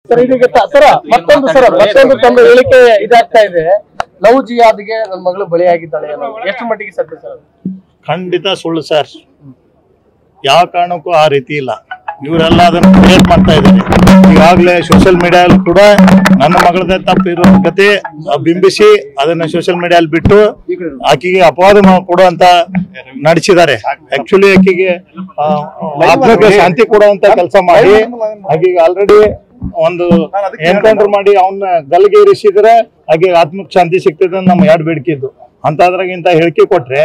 Sir ಇದೀಗ ಸರ ಮತ್ತೊಂದು ತಮ್ಮ ಹೇಳಿಕೆ ಇದಾಗ್ತಾ ಇದೆ. ಲವ್ ಜಿಯಾದ್ಗೆ ನನ್ನ ಮಗಳು ಬಲಿಯಾಗಿದ್ದಾಳೆ. ಎಷ್ಟು ಮಟ್ಟಿಗೆ ಸತ್ಯ ಸರ್? ಖಂಡಿತ ಸುಳ್ಳು ಸರ್. ಯಾವ ಕಾರಣಕ್ಕೂ ಆ ರೀತಿ ಇಲ್ಲ. ಇವರೆಲ್ಲ ಅದನ್ನು ಕ್ರಿಯೇಟ್ ಮಾಡ್ತಾ ಇದ್ದಾರೆ. ಈಗಾಗಲೇ ಸೋಷಿಯಲ್ ಮೀಡಿಯಾದಲ್ಲಿ ಕೂಡ ನನ್ನ ಮಗಳದೇ ತಪ್ಪಿರೋ ಕತೆ ಬಿಂಬಿಸಿ ಅದನ್ನ ಸೋಷಿಯಲ್ ಮೀಡಿಯಾದಲ್ಲಿ ಬಿಟ್ಟು ಆಕೆಗೆ ಅಪವಾದ ಕೊಡುವಂತ ನಡೆಸಿದ್ದಾರೆ. ಆಕ್ಚುಲಿ ಆಕೆಗೆ ಆತ್ಮಕ್ಕೆ ಶಾಂತಿ ಕೊಡುವಂತ ಕೆಲಸ ಮಾಡಿ ಆಕೆಗೆ ಆಲ್ರೆಡಿ ಒಂದು ಎನ್ಕೌಂಟರ್ ಮಾಡಿ ಅವನ್ನ ಗಲ್ಗೇರಿಸಿದ್ರೆ ಹಾಗೆ ಆತ್ಮಕ್ಕೆ ಶಾಂತಿ ಸಿಗ್ತದೆ ನಮ್ಮ ಎರಡು ಬೇಡಿಕೆ ಇದ್ದು. ಅಂತದ್ರಾಗಿಂತ ಹೇಳಿಕೆ ಕೊಟ್ರೆ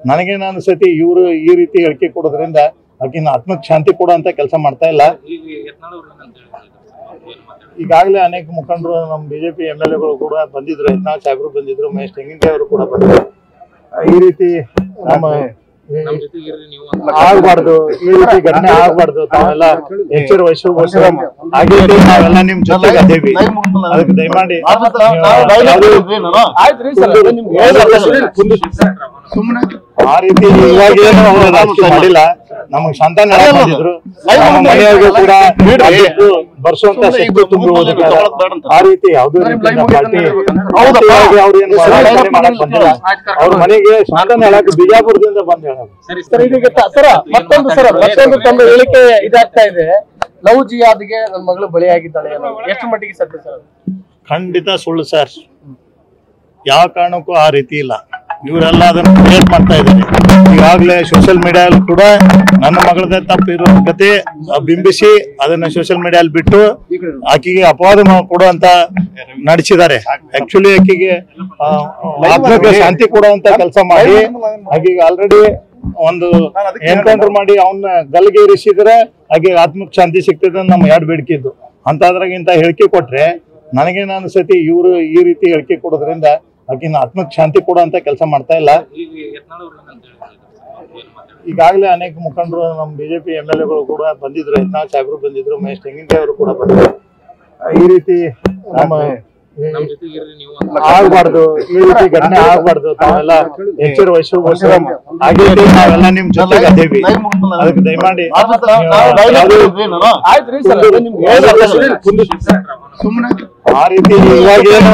ನನಗೇನು ಅನ್ಸತಿ, ಇವರು ಈ ರೀತಿ ಹೇಳಿಕೆ ಕೊಡೋದ್ರಿಂದ ಆಕಿನ ಆತ್ಮಕ್ಕೆ ಶಾಂತಿ ಕೊಡುವಂತ ಕೆಲಸ ಮಾಡ್ತಾ ಇಲ್ಲ. ಈಗಾಗಲೇ ಅನೇಕ ಮುಖಂಡರು ನಮ್ಮ ಬಿಜೆಪಿ MLA ಗಳು ಕೂಡ ಬಂದಿದ್ರು. ಯತ್ನಾಳ್ ಸಾಹೇಬರು ಬಂದಿದ್ರು, ಮಹೇಶ್ ತೆಂಗಿನಕಾಯಿ ಅವರು ಕೂಡ ಬಂದಿದ್ರು. ಈ ರೀತಿ ನಮ್ಮ ಆಗ್ಬಾರ್ದು, ಈ ರೀತಿ ಘಟನೆ ಆಗ್ಬಾರ್ದು, ತಾವೆಲ್ಲ ಎಚ್ಚರ ವಹಿಸೋಸ್ಕರ ಹಾಗೆ ನಾವೆಲ್ಲ ನಿಮ್ ಜೊತೆಗೆ ಅದೇವಿ. ಅದಕ್ಕೆ ದಯಮಾಡಿ ಆ ರೀತಿ ಇವಾಗ ಏನು ಮಾಡಿಲ್ಲ. ನಮಗ್ ಸಂತಾನ ಬಂದಿದ್ರು, ನಮ್ಮ ಮನೆಯವ್ರಿಗೂ ಕೂಡ ಬರ್ಸುವಂತ ಶಕ್ತಿ ತುಂಬಿ ಹೋದಕ್ಕೆ ಆ ರೀತಿ ಯಾವುದೇ ಪಾರ್ಟಿ ಅವ್ರೇನು ಮಾಡಕ್ ಬಂದಿಲ್ಲ. ಅವ್ರ ಮನೆಗೆ ಸಂತಾನ ಹೇಳಕ್ ಬಿಜಾಪುರದಿಂದ ಬಂದ್ ಹೇಳೋದು. ಸರ್ ಇದೀಗ ಮತ್ತೊಂದು ತಮ್ಮ ಹೇಳಿಕೆ ಇದಾಗ್ತಾ ಇದೆ. ಲವ್ ಜಿಯಾದ್ಗೆ ನನ್ನ ಮಗಳು ಬಲಿಯಾಗಿದ್ದಾಳೆ. ಎಷ್ಟು ಮಟ್ಟಿಗೆ ಸತ್ಯ ಸರ್? ಖಂಡಿತ ಸುಳ್ಳು ಸರ್. ಯಾವ ಕಾರಣಕ್ಕೂ ಆ ರೀತಿ ಇಲ್ಲ. ಇವರೆಲ್ಲ ಅದನ್ನು ಕ್ರಿಯೇಟ್ ಮಾಡ್ತಾ ಇದ್ದಾರೆ. ಈಗಾಗಲೇ ಸೋಷಿಯಲ್ ಮೀಡಿಯಾದಲ್ಲಿ ಕೂಡ ನನ್ನ ಮಗಳದೇ ತಪ್ಪಿರೋ ಕತೆ ಬಿಂಬಿಸಿ ಅದನ್ನ ಸೋಷಿಯಲ್ ಮೀಡಿಯಾದಲ್ಲಿ ಬಿಟ್ಟು ಆಕೆಗೆ ಅಪವಾದ ಕೊಡುವಂತ ನಡೆಸಿದ್ದಾರೆ. ಆಕ್ಚುಲಿ ಆಕೆಗೆ ಆತ್ಮಕ್ಕೆ ಶಾಂತಿ ಕೊಡುವಂತ ಕೆಲಸ ಮಾಡಿ ಆಕೆಗೆ ಆಲ್ರೆಡಿ ಒಂದು ಎನ್ಕೌಂಟರ್ ಮಾಡಿ ಅವನ್ನ ಗಲ್ಗೇರಿಸಿದ್ರೆ ಹಾಗೆ ಆತ್ಮಕ್ಕೆ ಶಾಂತಿ ಸಿಗ್ತದೆ ನಮ್ಮ ಎರಡು ಬೇಡಿಕೆ ಇದ್ದು. ಅಂತದ್ರಾಗಿಂತ ಹೇಳಿಕೆ ಕೊಟ್ರೆ ನನಗೇನು ಅನ್ಸತಿ, ಇವರು ಈ ರೀತಿ ಹೇಳಿಕೆ ಕೊಡೋದ್ರಿಂದ ಆಕಿನ ಆತ್ಮಕ್ಕೆ ಶಾಂತಿ ಕೊಡುವಂತ ಕೆಲಸ ಮಾಡ್ತಾ ಇಲ್ಲ. ಈಗಾಗಲೇ ಅನೇಕ ಮುಖಂಡರು ನಮ್ಮ ಬಿಜೆಪಿ MLA ಗಳು ಕೂಡ ಬಂದಿದ್ರು. ಯತ್ನಾಳ್ ಸಾಹೇಬರು ಬಂದಿದ್ರು, ಮಹೇಶ್ ತೆಂಗಿನಕಾಯಿ ಅವರು ಕೂಡ ಬಂದಿದ್ರು. ಈ ರೀತಿ ನಮ್ಮ ಆಗ್ಬಾರ್ದು, ಈ ರೀತಿ ಘಟನೆ ಆಗ್ಬಾರ್ದು, ತಾವೆಲ್ಲ ಎಚ್ಚರ ವಹಿಸೋಸ್ಕರ ಹಾಗೆ ನಾವೆಲ್ಲ ನಿಮ್ ಜೊತೆಗೆ ಅದೇವಿ. ಅದಕ್ಕೆ ದಯಮಾಡಿ ಆ ರೀತಿ ಇವಾಗ ಏನು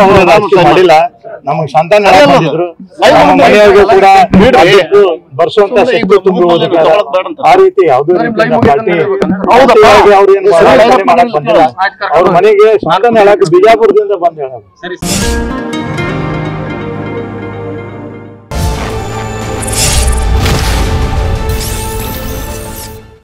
ಮಾಡಿಲ್ಲ. ನಮಗ್ ಸಂತಾನ ಬಂದಿದ್ರು, ನಮ್ಮ ಮನೆಯವ್ರಿಗೂ ಕೂಡ ಬರ್ಸುವಂತ ಶಕ್ತಿ ತುಂಬಿ ಹೋದಕ್ಕೆ ಆ ರೀತಿ ಯಾವುದೇ ಪಾರ್ಟಿ ಅವ್ರೇನು ಮಾಡಕ್ ಬಂದಿಲ್ಲ. ಅವ್ರ ಮನೆಗೆ ಸಂತಾನ ಹೇಳಕ್ ಬಿಜಾಪುರದಿಂದ ಬಂದ್ ಹೇಳೋದು.